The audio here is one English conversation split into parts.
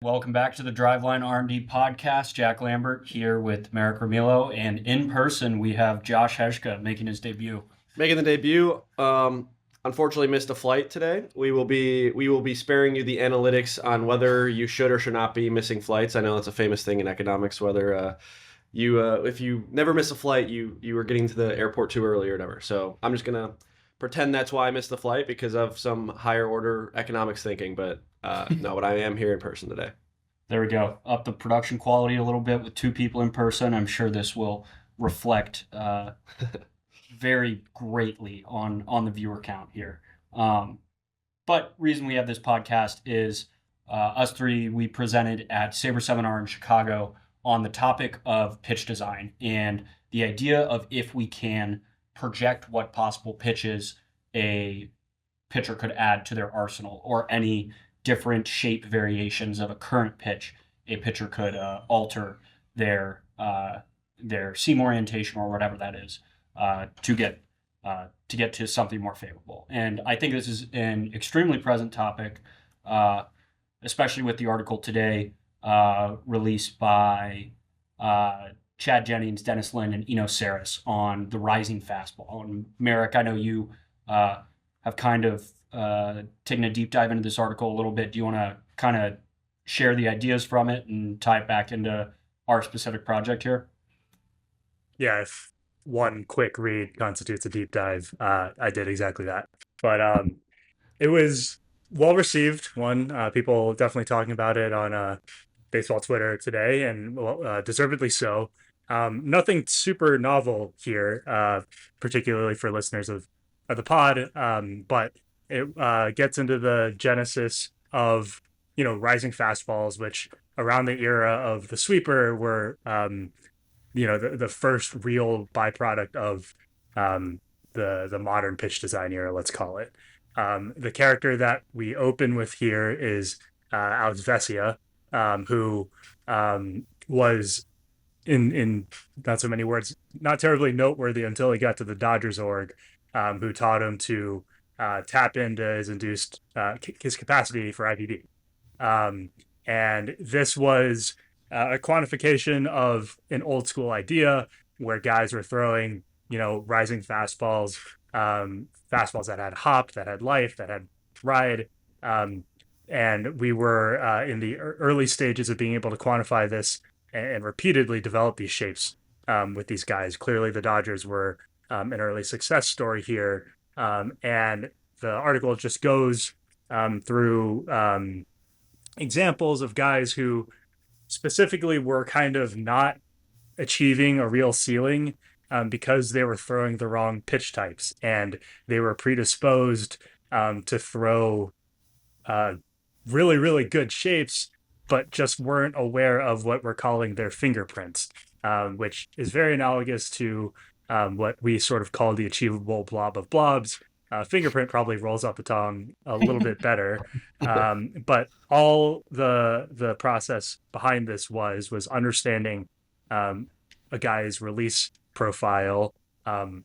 Welcome back to the Driveline R&D podcast. Jack Lambert here with Marek Ramilo, and in person we have Josh Heshka making his debut. Making the debut. Unfortunately missed a flight today. We will be sparing you the analytics on whether you should or should not be missing flights. I know it's a famous thing in economics, whether if you never miss a flight, you are getting to the airport too early or whatever. So I'm just gonna pretend that's why I missed the flight because of some higher order economics thinking. But no, but I am here in person today. There we go. Up the production quality a little bit with two people in person. I'm sure this will reflect very greatly on the viewer count here. But reason we have this podcast is us three, we presented at Saberseminar in Chicago on the topic of pitch design and the idea of if we can project what possible pitches a pitcher could add to their arsenal or any different shape variations of a current pitch, a pitcher could alter their seam orientation or whatever that is to get to something more favorable. And I think this is an extremely present topic, especially with the article today released by Chad Jennings, Dennis Lin, and Eno Saris on the rising fastball. And Marek, I know you have kind of taken a deep dive into this article a little bit. Do you want to kind of share the ideas from it and tie it back into our specific project here? Yeah, if one quick read constitutes a deep dive, I did exactly that. But it was well received. People definitely talking about it on baseball Twitter today, and deservedly so. Nothing super novel here, particularly for listeners of the pod, but it gets into the genesis of rising fastballs, which around the era of the sweeper were the first real byproduct of the modern pitch design era, let's call it. The character that we open with here is Alex Vesia, who was in not so many words, not terribly noteworthy until he got to the Dodgers org, who taught him to tap into his capacity for IVD. And this was a quantification of an old school idea where guys were throwing, rising fastballs, fastballs that had hop, that had life, that had ride. And we were in the early stages of being able to quantify this and repeatedly develop these shapes with these guys. Clearly, the Dodgers were an early success story here. And the article just goes through examples of guys who specifically were kind of not achieving a real ceiling because they were throwing the wrong pitch types and they were predisposed to throw really, really good shapes, but just weren't aware of what we're calling their fingerprints, which is very analogous to what we sort of call the achievable blob of blobs. Fingerprint probably rolls off the tongue a little bit better, but all the process behind this was understanding a guy's release profile,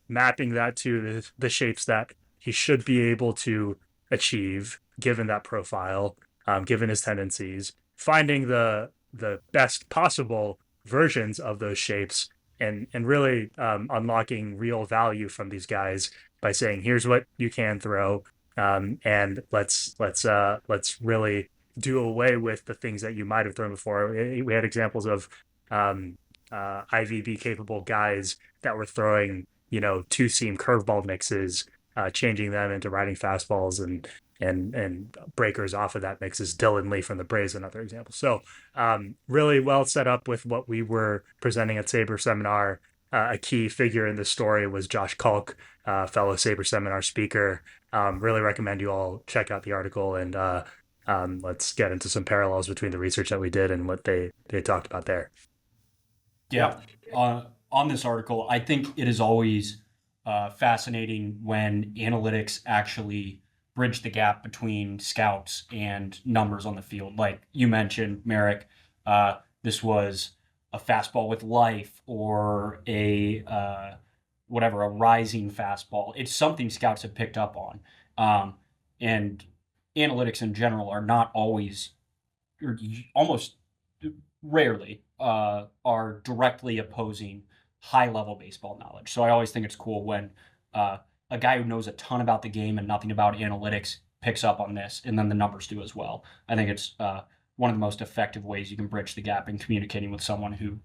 mapping that to the shapes that he should be able to achieve given that profile, given his tendencies, finding the best possible versions of those shapes, and really unlocking real value from these guys by saying, here's what you can throw, and let's really do away with the things that you might have thrown before. We had examples of IVB capable guys that were throwing two seam curveball mixes, changing them into riding fastballs and breakers off of that mixes. Dylan Lee from the Braves, another example. So really well set up with what we were presenting at Saberseminar. A key figure in this story was Josh Kalk, fellow Saberseminar speaker. Really recommend you all check out the article, and let's get into some parallels between the research that we did and what they talked about there. Yeah. On this article, I think it is always fascinating when analytics actually bridge the gap between scouts and numbers on the field. Like you mentioned, Marek, this was a fastball with life or a rising fastball. It's something scouts have picked up on. And analytics in general are not always or almost rarely are directly opposing high level baseball knowledge. So I always think it's cool when a guy who knows a ton about the game and nothing about analytics picks up on this, and then the numbers do as well. I think it's one of the most effective ways you can bridge the gap in communicating with someone who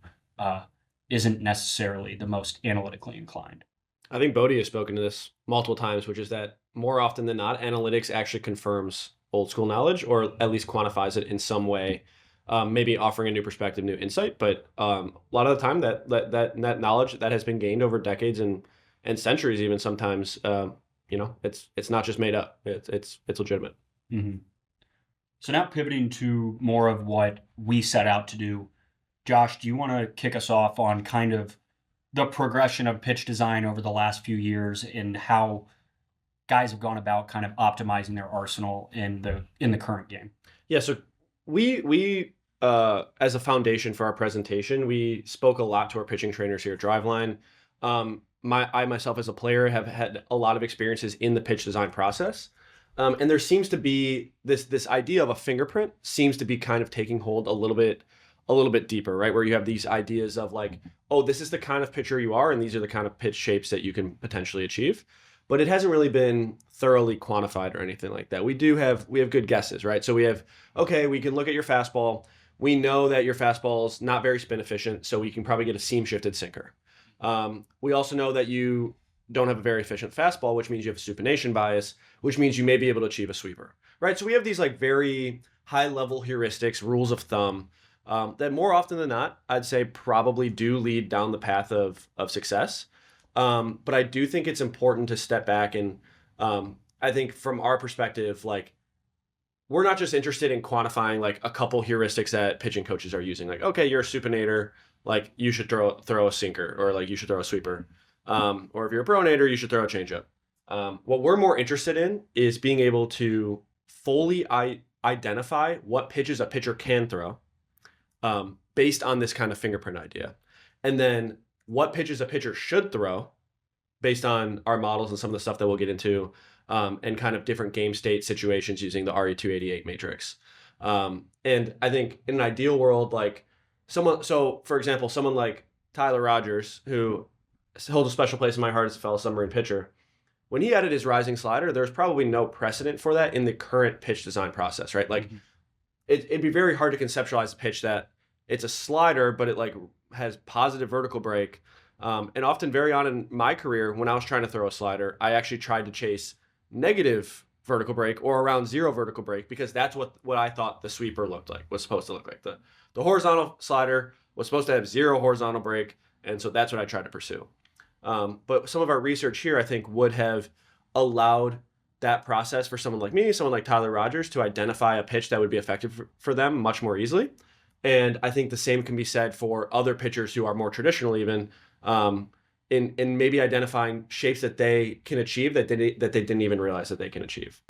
isn't necessarily the most analytically inclined. I think Bodie has spoken to this multiple times, which is that more often than not, analytics actually confirms old school knowledge, or at least quantifies it in some way, maybe offering a new perspective, new insight. But a lot of the time, that knowledge that has been gained over decades and centuries, even sometimes, it's not just made up. It's legitimate. Mm-hmm. So now pivoting to more of what we set out to do, Josh, do you want to kick us off on kind of the progression of pitch design over the last few years and how guys have gone about kind of optimizing their arsenal in the current game? Yeah, so we as a foundation for our presentation, we spoke a lot to our pitching trainers here at Driveline. I myself as a player have had a lot of experiences in the pitch design process. And there seems to be this idea of a fingerprint seems to be kind of taking hold a little bit deeper, right? Where you have these ideas of like, oh, this is the kind of pitcher you are, and these are the kind of pitch shapes that you can potentially achieve. But it hasn't really been thoroughly quantified or anything like that. We have good guesses, right? So we can look at your fastball. We know that your fastball is not very spin efficient, so we can probably get a seam shifted sinker. We also know that you don't have a very efficient fastball, which means you have a supination bias, which means you may be able to achieve a sweeper, right? So we have these like very high level heuristics, rules of thumb, that more often than not, I'd say probably do lead down the path of success. But I do think it's important to step back and I think from our perspective, like we're not just interested in quantifying like a couple heuristics that pitching coaches are using. Like, okay, you're a supinator, like you should throw a sinker, or like you should throw a sweeper. Or if you're a pronator, you should throw a changeup. What we're more interested in is being able to fully identify what pitches a pitcher can throw based on this kind of fingerprint idea. And then what pitches a pitcher should throw based on our models and some of the stuff that we'll get into, and kind of different game state situations using the RE288 matrix. And I think in an ideal world, like for example, someone like Tyler Rogers, who holds a special place in my heart as a fellow submarine pitcher, when he added his rising slider, there's probably no precedent for that in the current pitch design process, right? Like it'd be very hard to conceptualize a pitch that it's a slider, but it like has positive vertical break. And often very on in my career, when I was trying to throw a slider, I actually tried to chase negative vertical break or around zero vertical break, because that's what I thought the sweeper was supposed to look like. The horizontal slider was supposed to have zero horizontal break. And so that's what I tried to pursue. But some of our research here, I think, would have allowed that process for someone like me, someone like Tyler Rogers, to identify a pitch that would be effective for them much more easily. And I think the same can be said for other pitchers who are more traditional, even in maybe identifying shapes that they can achieve that they didn't even realize that they can achieve.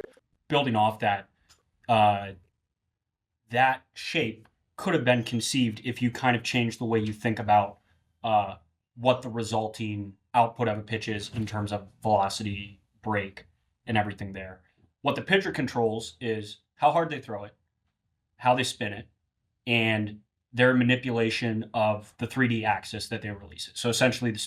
Building off that, that shape could have been conceived if you kind of changed the way you think about what the resulting output of a pitch is in terms of velocity, break, and everything there. What the pitcher controls is how hard they throw it, how they spin it, and their manipulation of the 3D axis that they release it. So essentially the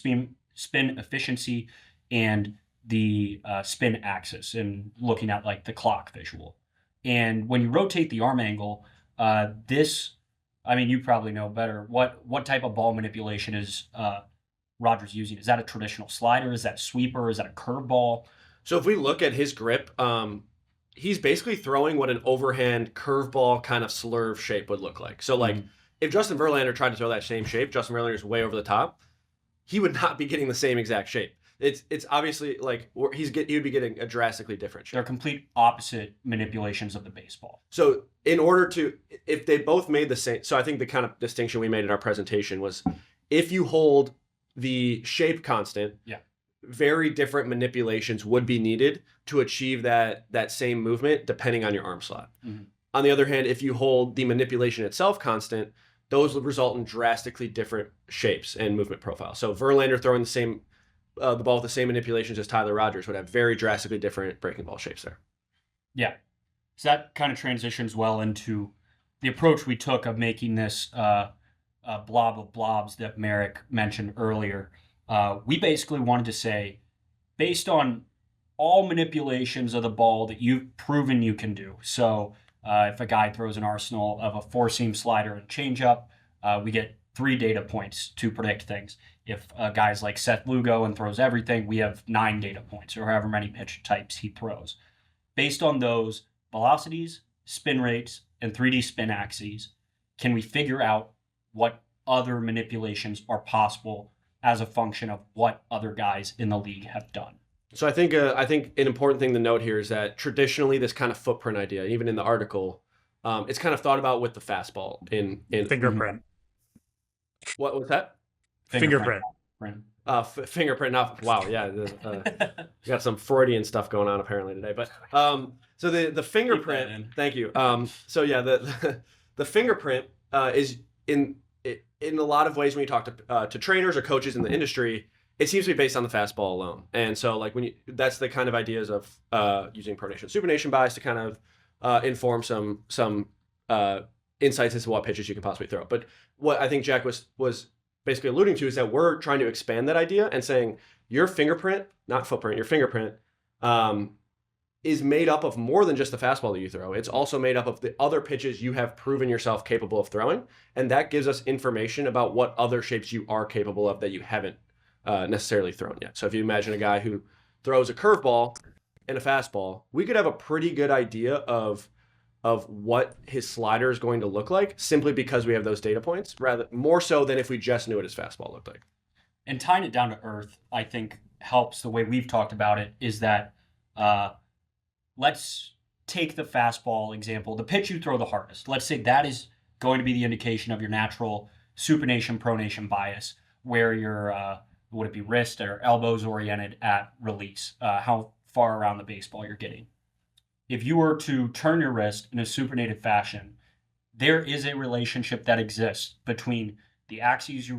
spin efficiency and the spin axis, and looking at like the clock visual. And when you rotate the arm angle, you probably know better. What type of ball manipulation is Rogers using? Is that a traditional slider? Is that sweeper? Is that a curveball? So if we look at his grip, he's basically throwing what an overhand curveball kind of slurve shape would look like. So like if Justin Verlander tried to throw that same shape, Justin Verlander's way over the top, he would not be getting the same exact shape. It's obviously like he would be getting a drastically different shape. They're complete opposite manipulations of the baseball. So if they both made the same, so I think the kind of distinction we made in our presentation was if you hold the shape constant, very different manipulations would be needed to achieve that same movement depending on your arm slot. Mm-hmm. On the other hand, if you hold the manipulation itself constant, those would result in drastically different shapes and movement profiles. So Verlander throwing the ball with the same manipulations as Tyler Rogers would have very drastically different breaking ball shapes there. Yeah. So that kind of transitions well into the approach we took of making this blob of blobs that Marek mentioned earlier, we basically wanted to say, based on all manipulations of the ball that you've proven you can do. So if a guy throws an arsenal of a four-seam slider and changeup, we get 3 data points to predict things. If a guy's like Seth Lugo and throws everything, we have 9 data points, or however many pitch types he throws. Based on those velocities, spin rates, and 3D spin axes, can we figure out what other manipulations are possible as a function of what other guys in the league have done? So I think an important thing to note here is that traditionally this kind of footprint idea, even in the article, it's kind of thought about with the fastball in fingerprint. What was that? Fingerprint. Fingerprint. Not wow. Yeah, we got some Freudian stuff going on apparently today. But so the fingerprint. Thank you. So yeah, the fingerprint is in a lot of ways when you talk to trainers or coaches in the industry, it seems to be based on the fastball alone. And so like that's the kind of ideas of using pronation supination bias to kind of inform some insights as to what pitches you can possibly throw. But what I think Jack was basically alluding to is that we're trying to expand that idea and saying your fingerprint, not footprint, your fingerprint is made up of more than just the fastball that you throw. It's also made up of the other pitches you have proven yourself capable of throwing. And that gives us information about what other shapes you are capable of that you haven't necessarily thrown yet. So if you imagine a guy who throws a curveball and a fastball, we could have a pretty good idea of what his slider is going to look like simply because we have those data points, rather more so than if we just knew what his fastball looked like. And tying it down to earth, I think helps. The way we've talked about it is that let's take the fastball example, the pitch you throw the hardest. Let's say that is going to be the indication of your natural supination pronation bias, where your would it be wrist or elbows oriented at release, how far around the baseball you're getting. If you were to turn your wrist in a supinated fashion, there is a relationship that exists between the axis you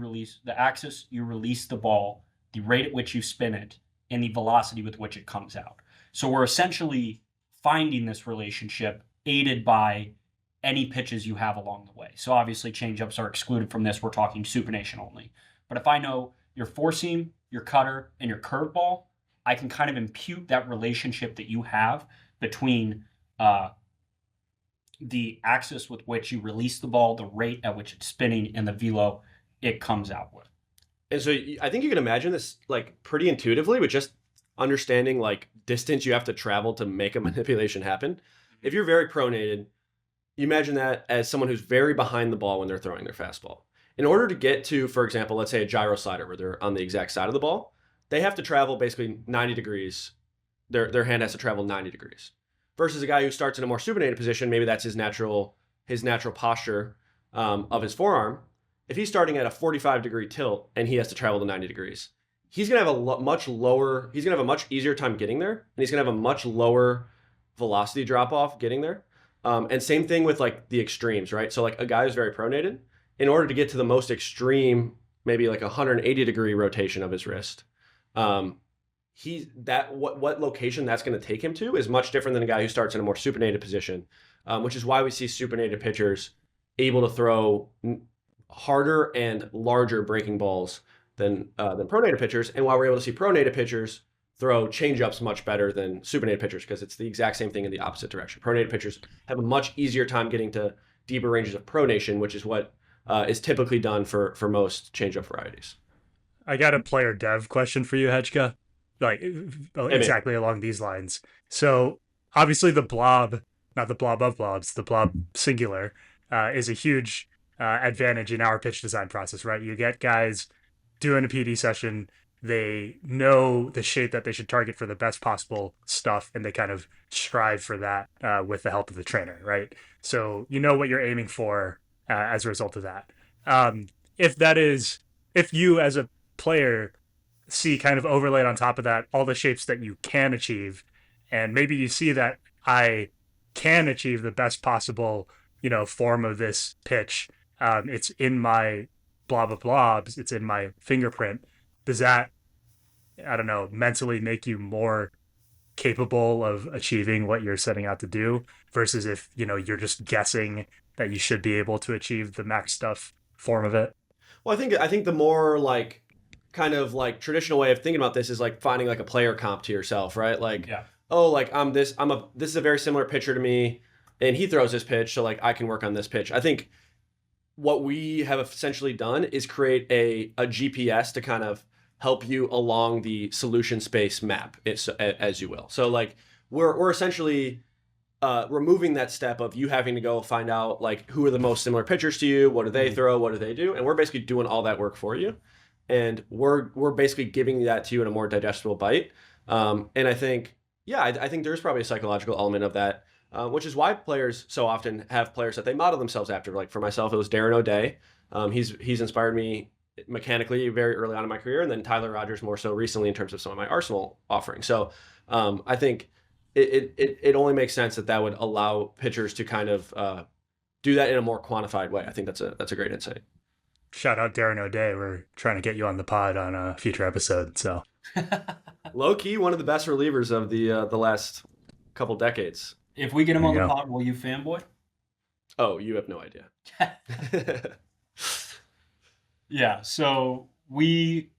release the ball, the rate at which you spin it, and the velocity with which it comes out. So we're essentially finding this relationship aided by any pitches you have along the way. So obviously changeups are excluded from this. We're talking supination only. But if I know your four seam, your cutter, and your curveball, I can kind of impute that relationship that you have between the axis with which you release the ball, the rate at which it's spinning, and the velo it comes out with. And so I think you can imagine this like pretty intuitively with just understanding like distance you have to travel to make a manipulation happen. If you're very pronated, you imagine that as someone who's very behind the ball when they're throwing their fastball. In order to get to, for example, let's say a gyro slider where they're on the exact side of the ball, they have to travel basically 90 degrees. Their hand has to travel 90 degrees. Versus a guy who starts in a more supinated position, maybe that's his natural posture of his forearm. If he's starting at a 45-degree tilt and he has to travel to 90 degrees, he's going to have he's going to have a much easier time getting there, and he's going to have a much lower velocity drop-off getting there. And same thing with like the extremes, right? So like a guy who's very pronated, in order to get to the most extreme, maybe like a 180-degree rotation of his wrist, what location that's going to take him to is much different than a guy who starts in a more supinated position, which is why we see supinated pitchers able to throw harder and larger breaking balls than pronated pitchers, and why we're able to see pronated pitchers throw changeups much better than supinated pitchers, because it's the exact same thing in the opposite direction. Pronated pitchers have a much easier time getting to deeper ranges of pronation, which is what is typically done for most changeup varieties. I got a player dev question for you, Hedgka. Like exactly along these lines. So obviously the blob, not the blob of blobs, the blob singular, is a huge advantage in our pitch design process, right? You get guys doing a PD session, they know the shape that they should target for the best possible stuff, and they kind of strive for that with the help of the trainer, right? So you know what you're aiming for as a result of that. If you as a player see kind of overlaid on top of that all the shapes that you can achieve, and maybe you see that I can achieve the best possible, form of this pitch. It's in my blob of blobs, it's in my fingerprint. Does that, I don't know, mentally make you more capable of achieving what you're setting out to do versus if, you're just guessing that you should be able to achieve the max stuff form of it? Well, I think the more like kind of like traditional way of thinking about this is like finding like a player comp to yourself, right? Like, Yeah. oh, like this is a very similar pitcher to me, and he throws this pitch, so like I can work on this pitch. I think what we have essentially done is create a GPS to kind of help you along the solution space map, as you will. So like we're essentially removing that step of you having to go find out like who are the most similar pitchers to you, what do they throw, what do they do, and we're basically doing all that work for you, and we're basically giving that to you in a more digestible bite. And I think I think there's probably a psychological element of that, which is why players so often have players that they model themselves after. Like for myself, it was Darren O'Day. He's inspired me mechanically very early on in my career, and then Tyler Rogers more so recently in terms of some of my Arsenal offerings. So I think it only makes sense that would allow pitchers to kind of do that in a more quantified way. I think that's a great insight. Shout out Darren O'Day. We're trying to get you on the pod on a future episode. So Low key, one of the best relievers of the last couple decades. If we get him There on you the go. pod, will you fanboy? Oh, you have no idea. Yeah, so we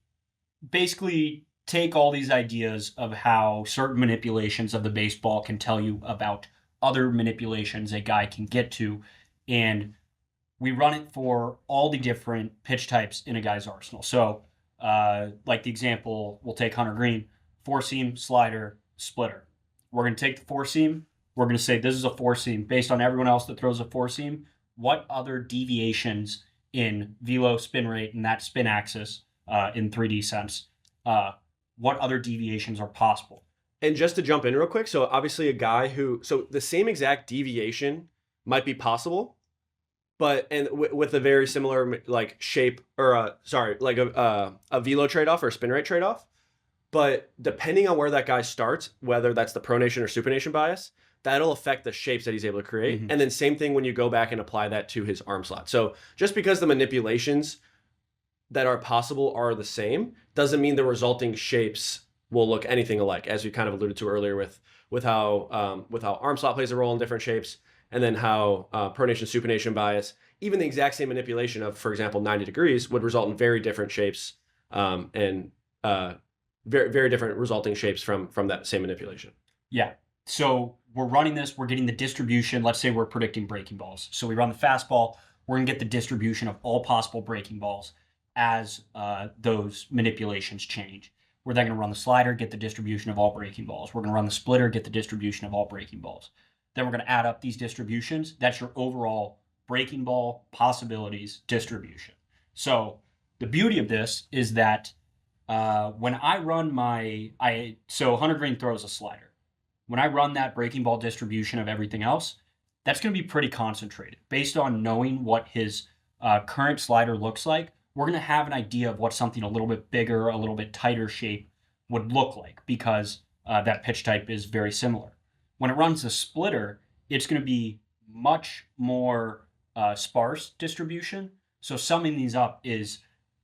basically take all these ideas of how certain manipulations of the baseball can tell you about other manipulations a guy can get to, and we run it for all the different pitch types in a guy's arsenal. So, like the example, we'll take Hunter Green, four seam, slider, splitter. We're going to take the four seam. We're going to say this is a four seam based on everyone else that throws a four seam. What other deviations in velo, spin rate, and that spin axis in 3D sense, what other deviations are possible? And just to jump in real quick, so obviously so the same exact deviation might be possible, but with a very similar like shape or like a velo trade-off or a spin rate trade-off, but depending on where that guy starts, whether that's the pronation or supination bias, that'll affect the shapes that he's able to create. Mhm. And then same thing when you go back and apply that to his arm slot. So just because the manipulations that are possible are the same doesn't mean the resulting shapes will look anything alike, as we kind of alluded to earlier with how arm slot plays a role in different shapes, and then how pronation supination bias, even the exact same manipulation of, for example, 90 degrees would result in very different shapes, and very, very different resulting shapes from that same manipulation. Yeah. So we're running this, we're getting the distribution. Let's say we're predicting breaking balls. So we run the fastball, we're going to get the distribution of all possible breaking balls as those manipulations change. We're then going to run the slider, get the distribution of all breaking balls. We're going to run the splitter, get the distribution of all breaking balls. Then we're going to add up these distributions. That's your overall breaking ball possibilities distribution. So the beauty of this is that when I run so Hunter Green throws a slider. When I run that breaking ball distribution of everything else, that's going to be pretty concentrated. Based on knowing what his current slider looks like, we're going to have an idea of what something a little bit bigger, a little bit tighter shape would look like, because that pitch type is very similar. When it runs the splitter, it's going to be much more sparse distribution. So summing these up is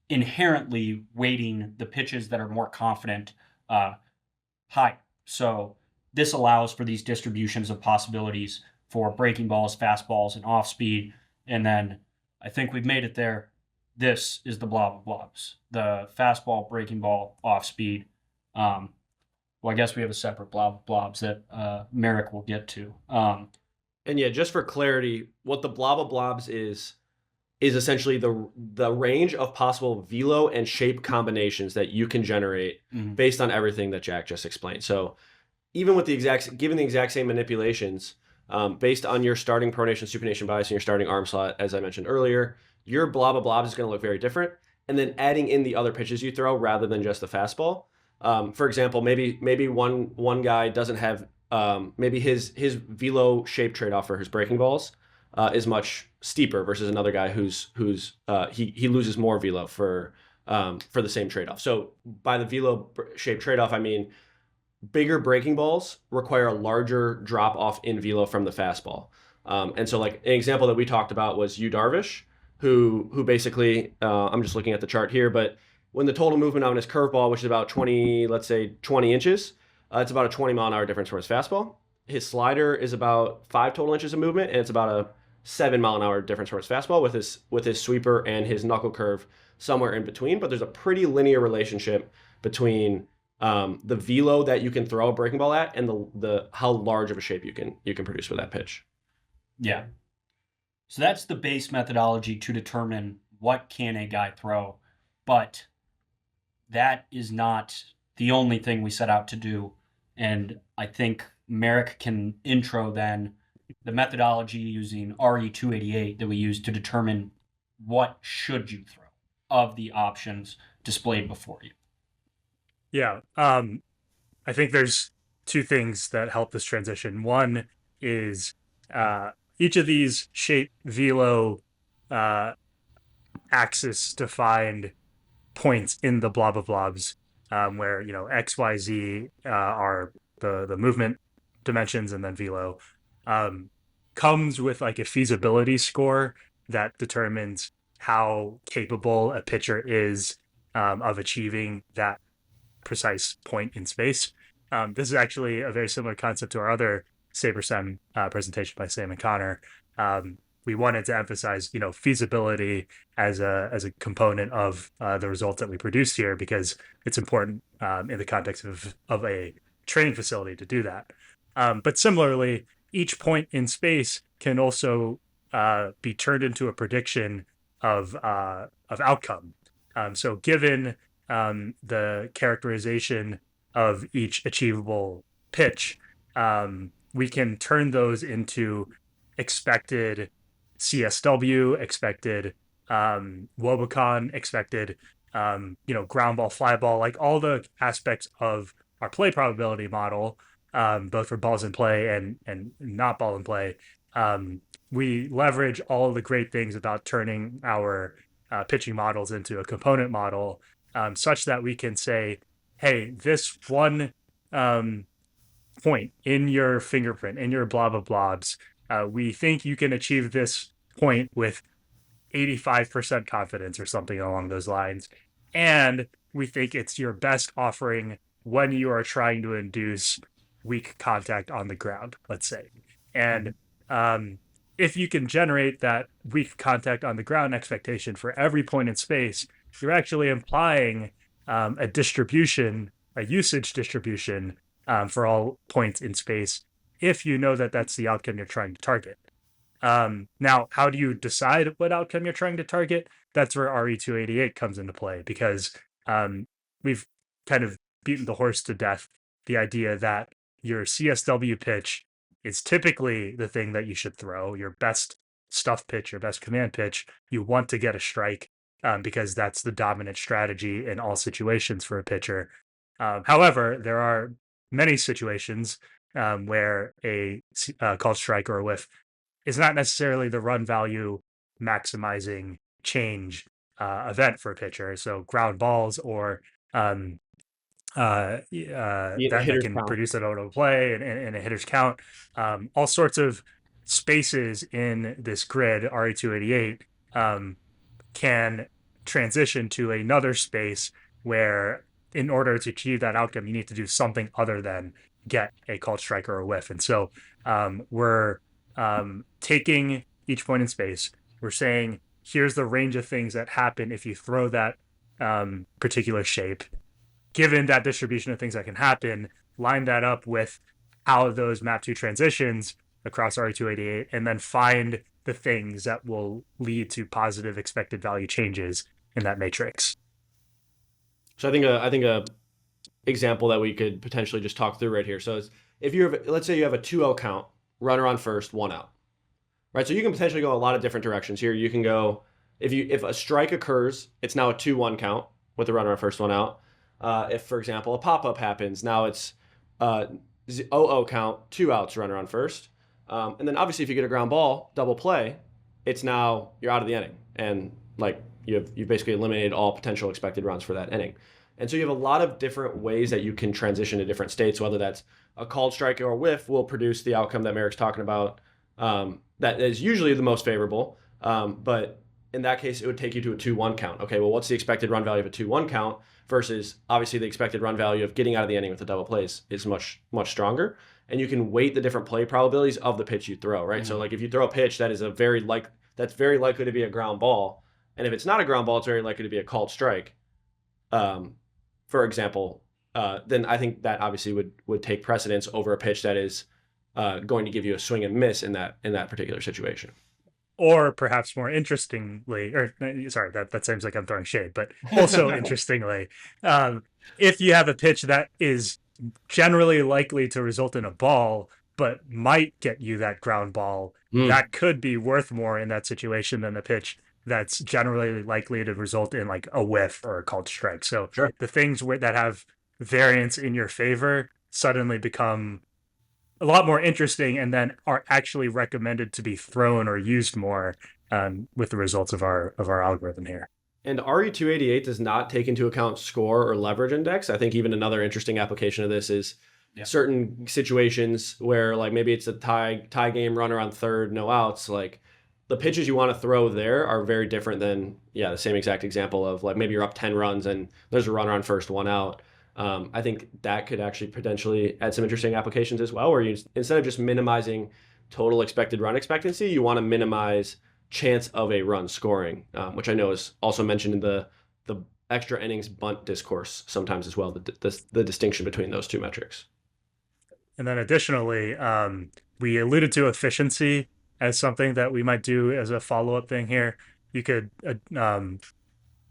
inherently weighting the pitches that are more confident higher. So this allows for these distributions of possibilities for breaking balls, fastballs, and off speed. And then I think we've made it there. This is the blob of blobs, the fastball, breaking ball, off speed. Well, I guess we have a separate blob of blobs that Marek will get to. And yeah, just for clarity, what the blob of blobs is essentially the range of possible velo and shape combinations that you can generate based on everything that Jack just explained. So even with given the exact same manipulations, based on your starting pronation supination bias and your starting arm slot, as I mentioned earlier, your blob of blobs is going to look very different. And then adding in the other pitches you throw rather than just the fastball. For example, maybe one guy doesn't have maybe his velo shape trade-off for his breaking balls is much steeper versus another guy who's he loses more velo for the same trade-off. So by the velo shape trade-off, I mean bigger breaking balls require a larger drop off in velo from the fastball. And so like an example that we talked about was Yu Darvish, who basically, I'm just looking at the chart here, but when the total movement on his curveball, which is about 20 inches, it's about a 20 mile an hour difference from his fastball. His slider is about 5 total inches of movement, and it's about 7 mile an hour difference from his fastball, with his sweeper and his knuckle curve somewhere in between. But there's a pretty linear relationship between the velo that you can throw a breaking ball at and the how large of a shape you can produce with that pitch. Yeah. So that's the base methodology to determine what can a guy throw, but that is not the only thing we set out to do. And I think Marek can intro then the methodology using RE288 that we use to determine what should you throw of the options displayed before you. Yeah. I think there's two things that help this transition. One is each of these shape velo axis defined points in the blob of blobs, where X, Y, Z are the movement dimensions, and then velo comes with like a feasibility score that determines how capable a pitcher is of achieving that precise point in space. This is actually a very similar concept to our other Sabersem presentation by Sam and Connor. We wanted to emphasize, feasibility as a component of the results that we produced here, because it's important in the context of a training facility to do that. But similarly, each point in space can also be turned into a prediction of outcome. So given the characterization of each achievable pitch, we can turn those into expected CSW, expected Wobicon, expected ground ball, fly ball, like all the aspects of our play probability model, both for balls in play and not ball in play. We leverage all the great things about turning our pitching models into a component model, such that we can say, hey, this one point in your fingerprint, in your blob of blobs, we think you can achieve this point with 85% confidence or something along those lines. And we think it's your best offering when you are trying to induce weak contact on the ground, let's say. And if you can generate that weak contact on the ground expectation for every point in space, you're actually implying a distribution, a usage distribution for all points in space, if you know that that's the outcome you're trying to target. Now, how do you decide what outcome you're trying to target? That's where RE288 comes into play, because we've kind of beaten the horse to death, the idea that your CSW pitch is typically the thing that you should throw, your best stuff pitch, your best command pitch. You want to get a strike because that's the dominant strategy in all situations for a pitcher. However, there are many situations where a called strike or a whiff is not necessarily the run value maximizing change event for a pitcher. So ground balls or that can count. produce an auto play and a hitter's count. All sorts of spaces in this grid, RE288, can transition to another space where, in order to achieve that outcome, you need to do something other than get a called strike or a whiff. And so we're taking each point in space. We're saying, here's the range of things that happen if you throw that particular shape. Given that distribution of things that can happen, line that up with how those map to transitions across RE288, and then find the things that will lead to positive expected value changes in that matrix. So I think a example that we could potentially just talk through right here. So if you have, let's say you have a 2-0 count, runner on first, 1 out, right? So you can potentially go a lot of different directions here. You can go, if a strike occurs, it's now a 2-1 count with the runner on first, 1 out. If, for example, a pop-up happens, now it's 0-0 count, 2 outs, runner on first. And then obviously if you get a ground ball, double play, it's now you're out of the inning. And like you've basically eliminated all potential expected runs for that inning. And so you have a lot of different ways that you can transition to different states, whether that's a called strike or a whiff will produce the outcome that Marek's talking about. That is usually the most favorable. But in that case, it would take you to a 2-1 count. Okay, well, what's the expected run value of a 2-1 count versus obviously the expected run value of getting out of the inning with the double plays is much, much stronger. and you can weight the different play probabilities of the pitch you throw, right? So like if you throw a pitch that is that's very likely to be a ground ball, and if it's not a ground ball, it's very likely to be a called strike. For example, then I think that obviously would take precedence over a pitch that is going to give you a swing and miss in that particular situation. Or perhaps more interestingly, or sorry, that seems like I'm throwing shade, but also interestingly, if you have a pitch that is generally likely to result in a ball, but might get you that ground ball, that could be worth more in that situation than a pitch that's generally likely to result in like a whiff or a called strike. So Sure. the things that have variance in your favor suddenly become a lot more interesting and then are actually recommended to be thrown or used more with the results of our algorithm here. And RE288 does not take into account score or leverage index. I think even another interesting application of this is certain situations where like maybe it's a tie game, runner on third, no outs. Like the pitches you want to throw there are very different than the same exact example of like maybe you're up 10 runs and there's a runner on first, one out. I think that could actually potentially add some interesting applications as well, where you instead of just minimizing total expected run expectancy, you want to minimize chance of a run scoring, which I know is also mentioned in the extra innings bunt discourse sometimes as well, the distinction between those two metrics. And then additionally, we alluded to efficiency as something that we might do as a follow-up thing here. You could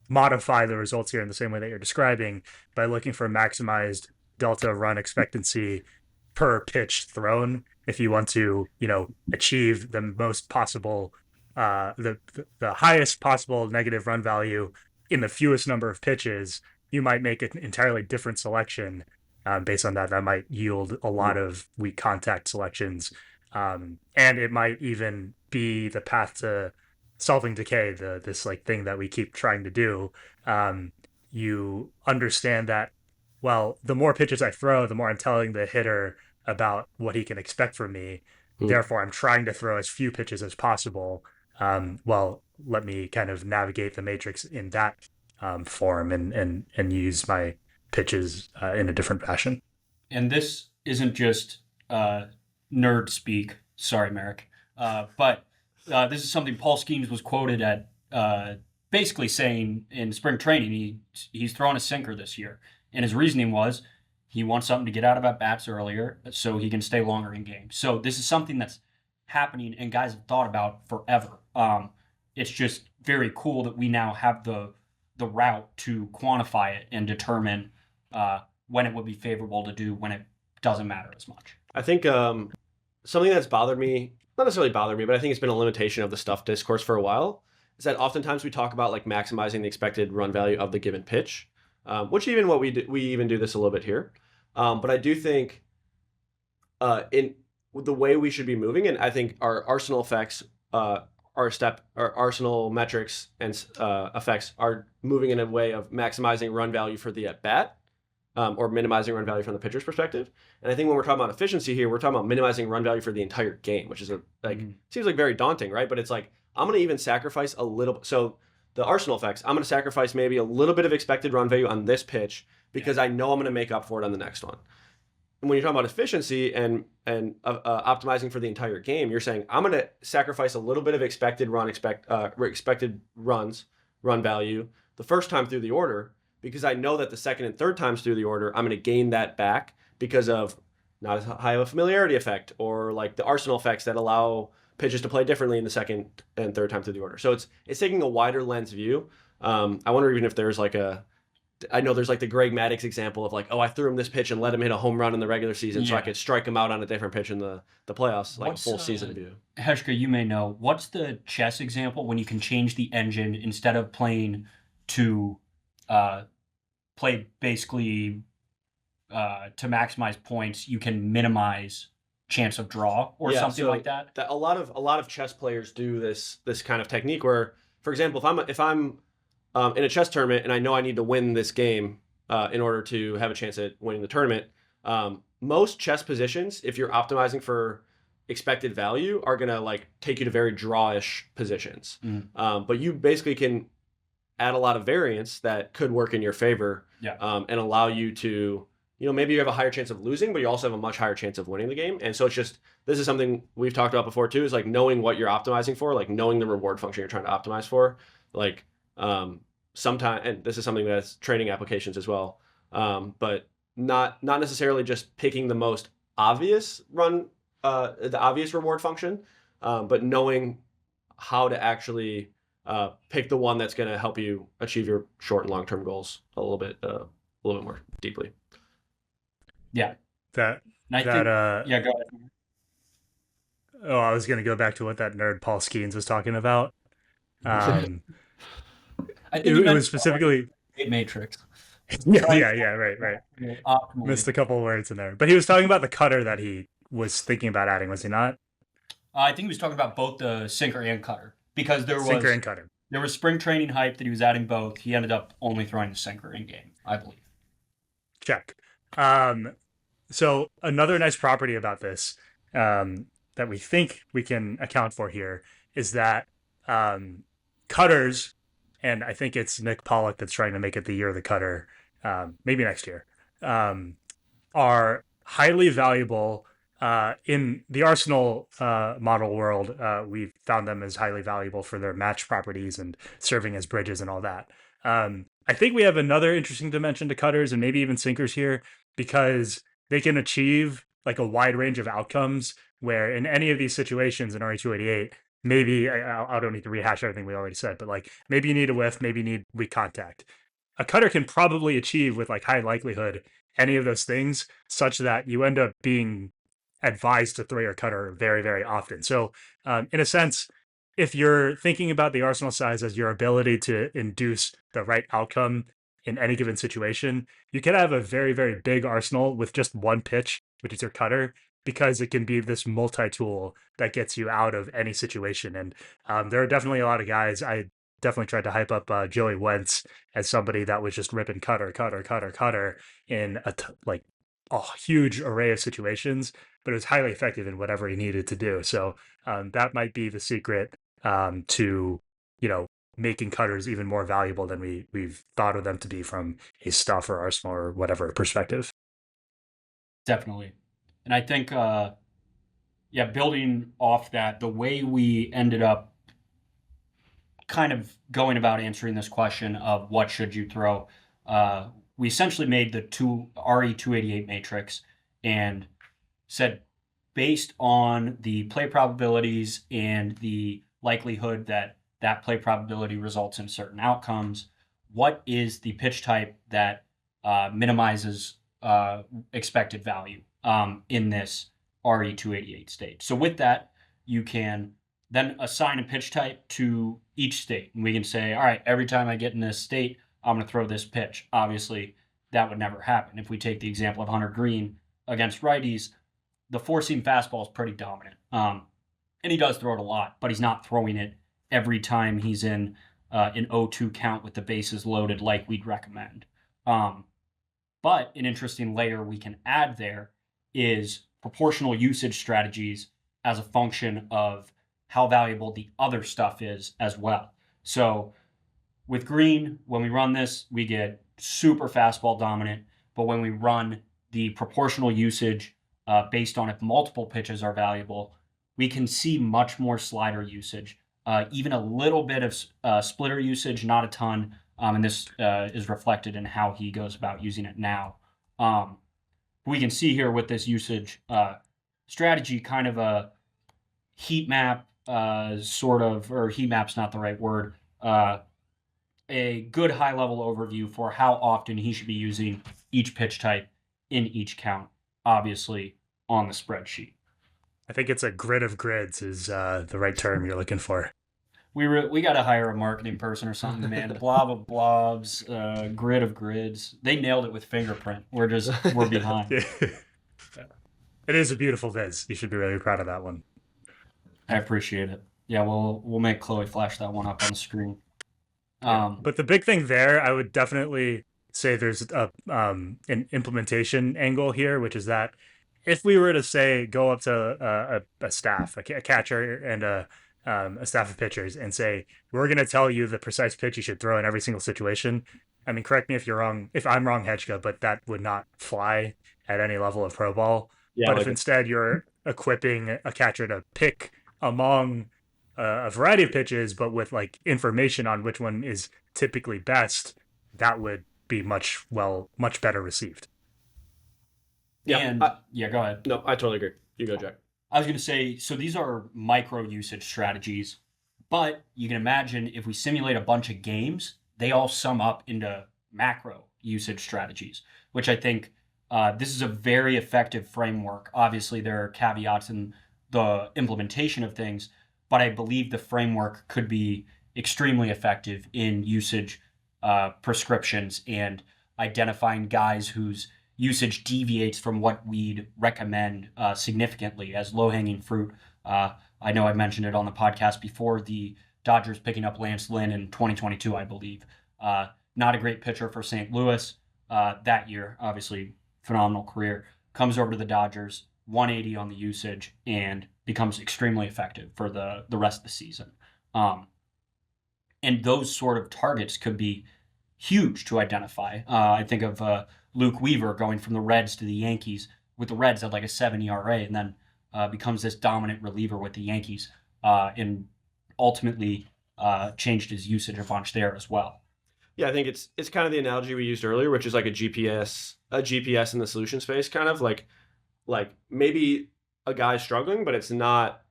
modify the results here in the same way that you're describing by looking for maximized delta run expectancy per pitch thrown. If you want to, achieve the most possible, the highest possible negative run value in the fewest number of pitches, you might make an entirely different selection based on that. That might yield a lot of weak contact selections. And it might even be the path to solving decay, this like thing that we keep trying to do. You understand that, well, the more pitches I throw, the more I'm telling the hitter about what he can expect from me. Therefore, I'm trying to throw as few pitches as possible. Well, let me kind of navigate the matrix in that form and use my pitches in a different fashion. And this isn't just nerd speak. Sorry, Marek. But this is something Paul Skeens was quoted at basically saying in spring training he's thrown a sinker this year. And his reasoning was he wants something to get out of at bats earlier so he can stay longer in games. So this is something that's happening and guys have thought about forever. It's just very cool that we now have the route to quantify it and determine when it would be favorable to do when it doesn't matter as much. I think something that's bothered me, not necessarily bothered me, but I think it's been a limitation of the stuff discourse for a while, is that oftentimes we talk about like maximizing the expected run value of the given pitch, which even what we even do this a little bit here. But I do think in the way we should be moving, and I think our Arsenal effects, our Arsenal metrics and effects are moving in a way of maximizing run value for the at bat. Or minimizing run value from the pitcher's perspective. And I think when we're talking about efficiency here, we're talking about minimizing run value for the entire game, which is seems like very daunting, right? But it's like, I'm going to even sacrifice a little. So the Arsenal effects, I'm going to sacrifice maybe a little bit of expected run value on this pitch because I know I'm going to make up for it on the next one. And when you're talking about efficiency and optimizing for the entire game, you're saying, I'm going to sacrifice a little bit of expected run value the first time through the order, because I know that the second and third times through the order, I'm going to gain that back because of not as high of a familiarity effect or like the Arsenal effects that allow pitches to play differently in the second and third time through the order. So it's taking a wider lens view. I wonder even if there's like I know there's like the Greg Maddux example of like, oh, I threw him this pitch and let him hit a home run in the regular season so I could strike him out on a different pitch in the playoffs, like a full season view. Heshka, you may know, what's the chess example when you can change the engine instead of playing to play basically to maximize points, you can minimize chance of draw or something like that? A lot of chess players do this kind of technique where, for example, if I'm in a chess tournament and I know I need to win this game in order to have a chance at winning the tournament, most chess positions, if you're optimizing for expected value, are gonna like take you to very drawish positions. But you basically can add a lot of variance that could work in your favor and allow you to maybe you have a higher chance of losing, but you also have a much higher chance of winning the game. And so this is something we've talked about before too, is like knowing what you're optimizing for, like knowing the reward function you're trying to optimize for. Like sometimes, and this is something that's training applications as well, but not necessarily just picking the most obvious the obvious reward function, but knowing how to actually pick the one that's going to help you achieve your short and long term goals a little bit more deeply. Yeah. That And I that think, yeah, go ahead. oh, I was gonna go back to what that nerd Paul Skeens was talking about. Um, I think it you meant was specifically matrix. yeah, Trying right. Missed optimally. a couple of words in there, but he was talking about the cutter that he was thinking about adding, was he not? I think he was talking about both the sinker and cutter because Sinker and cutter. there was spring training hype that he was adding both. He ended up only throwing the sinker in game, I believe. Check. So another nice property about this that we think we can account for here is that cutters, and I think it's Nick Pollock that's trying to make it the year of the cutter, maybe next year, are highly valuable in the Arsenal model world. We've found them as highly valuable for their match properties and serving as bridges and all that. I think we have another interesting dimension to cutters and maybe even sinkers here because they can achieve like a wide range of outcomes where in any of these situations in RE288, maybe I don't need to rehash everything we already said, but like maybe you need a whiff, maybe you need weak contact. A cutter can probably achieve with like high likelihood any of those things such that you end up being advised to throw your cutter very, very often. So in a sense, if you're thinking about the arsenal size as your ability to induce the right outcome in any given situation, you can have a very, very big arsenal with just one pitch, which is your cutter, because it can be this multi-tool that gets you out of any situation. And there are definitely a lot of guys. I definitely tried to hype up Joey Wentz as somebody that was just ripping cutter in like a huge array of situations, but it was highly effective in whatever he needed to do. So that might be the secret to, making cutters even more valuable than we've thought of them to be from a stuff or arsenal or whatever perspective. Definitely. And I think, building off that, the way we ended up kind of going about answering this question of what should you throw, we essentially made the RE288 matrix and said, based on the play probabilities and the likelihood that that play probability results in certain outcomes, what is the pitch type that minimizes expected value in this RE288 state? So with that, you can then assign a pitch type to each state. And we can say, all right, every time I get in this state, I'm going to throw this pitch. Obviously, that would never happen. If we take the example of Hunter Green against righties, the four-seam fastball is pretty dominant. And he does throw it a lot, but he's not throwing it every time he's in an 0-2 count with the bases loaded like we'd recommend. But an interesting layer we can add there is proportional usage strategies as a function of how valuable the other stuff is as well. So with Green, when we run this, we get super fastball dominant, but when we run the proportional usage based on if multiple pitches are valuable, we can see much more slider usage, even a little bit of splitter usage, not a ton. And this is reflected in how he goes about using it now. We can see here with this usage strategy, kind of a heat map, or heat map's not the right word, a good high level overview for how often he should be using each pitch type in each count, obviously on the spreadsheet. I think it's a grid of grids is the right term you're looking for. We got to hire a marketing person or something, man. Blob of blobs, grid of grids. They nailed it with fingerprint. We're behind. It is a beautiful viz. You should be really proud of that one. I appreciate it. Yeah, we'll make Chloe flash that one up on the screen. But the big thing there, I would definitely say there's an implementation angle here, which is that if we were to say go up to a staff, a catcher and a staff of pitchers and say, we're going to tell you the precise pitch you should throw in every single situation, I mean, correct me if you're wrong, if I'm wrong, Hedgeka, but that would not fly at any level of pro ball. Yeah, But if like instead you're equipping a catcher to pick among a variety of pitches, but with like information on which one is typically best, that would be much better received. yeah, And yeah, go ahead. no, I totally agree. You go, Jack. I was going to say, so these are micro usage strategies, but you can imagine if we simulate a bunch of games, they all sum up into macro usage strategies, which I think this is a very effective framework. Obviously, there are caveats in the implementation of things, but I believe the framework could be extremely effective in usage prescriptions and identifying guys whose usage deviates from what we'd recommend significantly as low-hanging fruit. I know I mentioned it on the podcast before, the Dodgers picking up Lance Lynn in 2022, I believe. Not a great pitcher for St. Louis that year, obviously phenomenal career. Comes over to the Dodgers, 180 on the usage, and becomes extremely effective for the rest of the season. And those sort of targets could be huge to identify. I think of Luke Weaver going from the Reds to the Yankees with the Reds at like a 7 ERA and then becomes this dominant reliever with the Yankees and ultimately changed his usage a bunch there as well. Yeah, I think it's kind of the analogy we used earlier, which is like a GPS in the solution space, kind of like maybe a guy's struggling, but it's not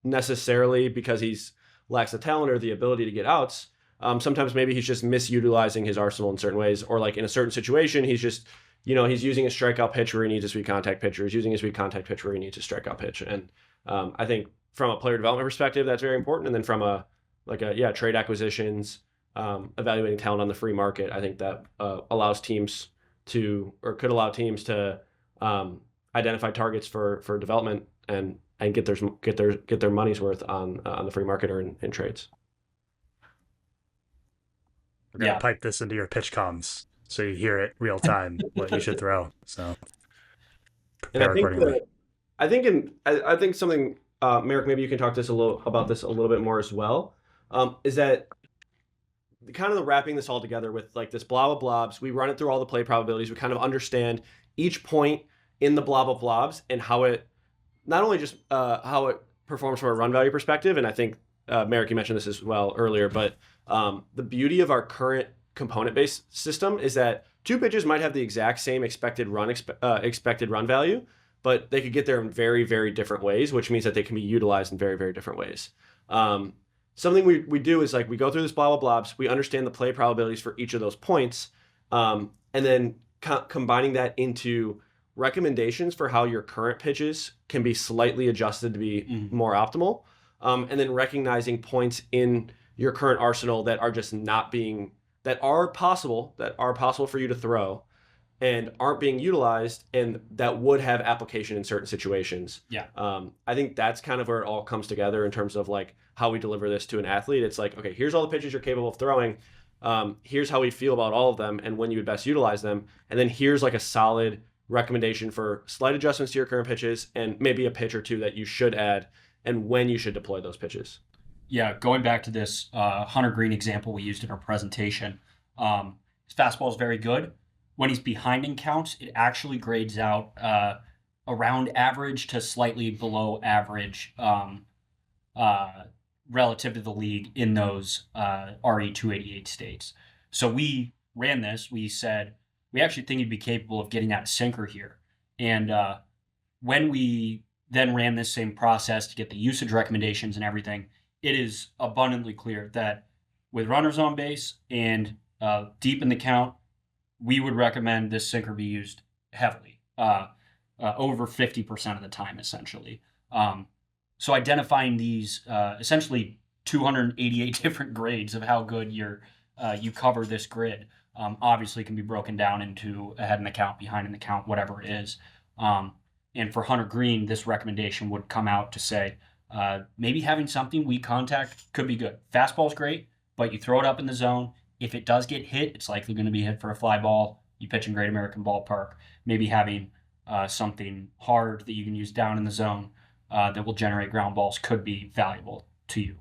necessarily because he's lacks the talent or the ability to get outs. Sometimes maybe he's just misutilizing his arsenal in certain ways, or like in a certain situation, he's just, he's using a strikeout pitch where he needs a sweet contact pitch, or he's using a sweet contact pitch where he needs a strikeout pitch. And I think from a player development perspective, that's very important. And then from trade acquisitions, evaluating talent on the free market, I think that could allow teams to identify targets for development and get their money's worth on the free market or in trades. We're gonna pipe this into your pitch comms so you hear it real time what you should throw. So prepare accordingly. I think something, Marek, maybe you can talk to us about this a little bit more as well. Is that kind of the wrapping this all together with like this blah blah blobs. We run it through all the play probabilities. We kind of understand each point in the blah blah blobs and how it not only just how it performs from a run value perspective. And I think Marek, you mentioned this as well earlier, but the beauty of our current component-based system is that two pitches might have the exact same expected run value, but they could get there in very, very different ways, which means that they can be utilized in very, very different ways. Something we do is like we go through this blah, blah, blobs, we understand the play probabilities for each of those points, and then combining that into recommendations for how your current pitches can be slightly adjusted to be more optimal, and then recognizing points in your current arsenal that are just that are possible for you to throw and aren't being utilized and that would have application in certain situations. Yeah. I think that's kind of where it all comes together in terms of like how we deliver this to an athlete. It's like, okay, here's all the pitches you're capable of throwing. Here's how we feel about all of them and when you would best utilize them. And then here's like a solid recommendation for slight adjustments to your current pitches and maybe a pitch or two that you should add and when you should deploy those pitches. Yeah, going back to this Hunter Green example we used in our presentation, his fastball is very good. When he's behind in counts, it actually grades out around average to slightly below average relative to the league in those RE 288 states. So we ran this. We said, we actually think he'd be capable of getting that sinker here. And when we then ran this same process to get the usage recommendations and everything, it is abundantly clear that with runners on base and deep in the count, we would recommend this sinker be used heavily, over 50% of the time, essentially. So identifying these essentially 288 different grades of how good you cover this grid obviously can be broken down into ahead in the count, behind in the count, whatever it is. And for Hunter Green, this recommendation would come out to say, maybe having something weak contact could be good. Fastball's great, but you throw it up in the zone. If it does get hit, it's likely going to be hit for a fly ball. You pitch in Great American Ballpark. Maybe having something hard that you can use down in the zone that will generate ground balls could be valuable to you.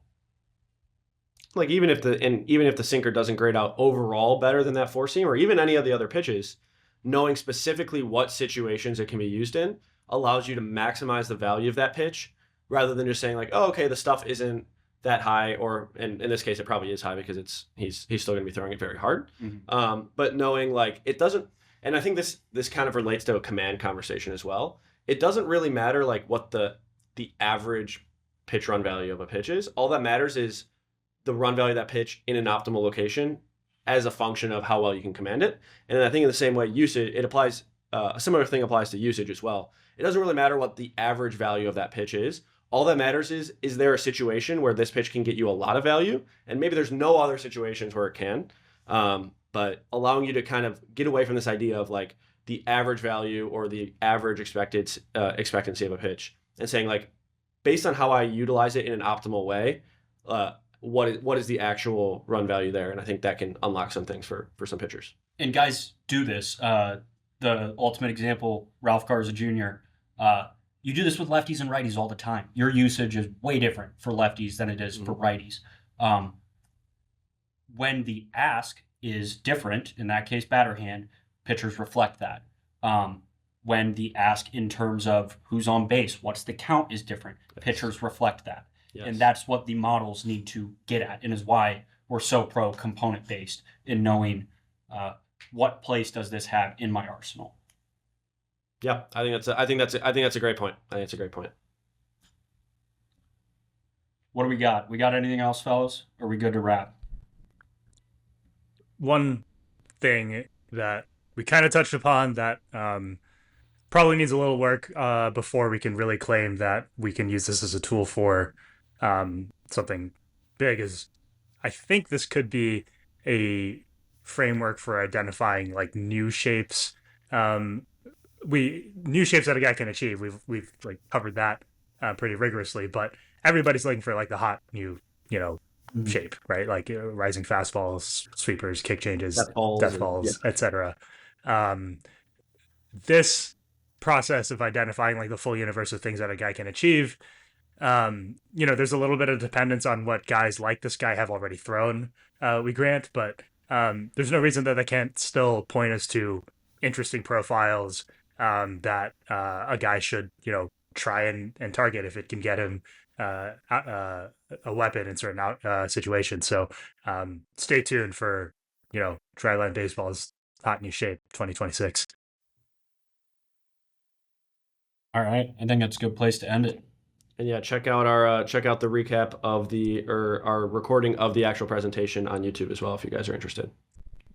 like even if the sinker doesn't grade out overall better than that 4-seam or even any of the other pitches, knowing specifically what situations it can be used in allows you to maximize the value of that pitch rather than just saying like, oh, okay, the stuff isn't that high, or in this case it probably is high because he's still going to be throwing it very hard. But knowing like it doesn't, and I think this kind of relates to a command conversation as well. It doesn't really matter like what the average pitch run value of a pitch is. All that matters is the run value of that pitch in an optimal location as a function of how well you can command it. And I think in the same way, usage, it applies, a similar thing applies to usage as well. It doesn't really matter what the average value of that pitch is. All that matters is there a situation where this pitch can get you a lot of value? And maybe there's no other situations where it can, but allowing you to kind of get away from this idea of like the average value or the average expectancy of a pitch and saying like, based on how I utilize it in an optimal way, what is the actual run value there? And I think that can unlock some things for some pitchers. And guys do this. The ultimate example, Ralph Garza Jr., you do this with lefties and righties all the time. Your usage is way different for lefties than it is for righties. When the ask is different, in that case, batter hand, pitchers reflect that. When the ask in terms of who's on base, what's the count is different, pitchers reflect that. Yes. And that's what the models need to get at, and is why we're so pro component based in knowing what place does this have in my arsenal. Yeah, I think that's a great point. I think it's a great point. What do we got? We got anything else, fellas? Are we good to wrap? One thing that we kind of touched upon that probably needs a little work before we can really claim that we can use this as a tool for something big is, I think this could be a framework for identifying like new shapes. New shapes that a guy can achieve. We've like covered that pretty rigorously, but everybody's looking for like the hot new shape, right? Like rising fastballs, sweepers, kick changes, death balls, etc. This process of identifying like the full universe of things that a guy can achieve, there's a little bit of dependence on what guys like this guy have already thrown, we grant, but there's no reason that they can't still point us to interesting profiles that a guy should try and target if it can get him a weapon in certain situations. So stay tuned for Driveline Baseball's hot new shape 2026. All right, I think that's a good place to end it. And yeah, check out the recap of our recording of the actual presentation on YouTube as well if you guys are interested.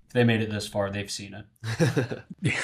If they made it this far, they've seen it.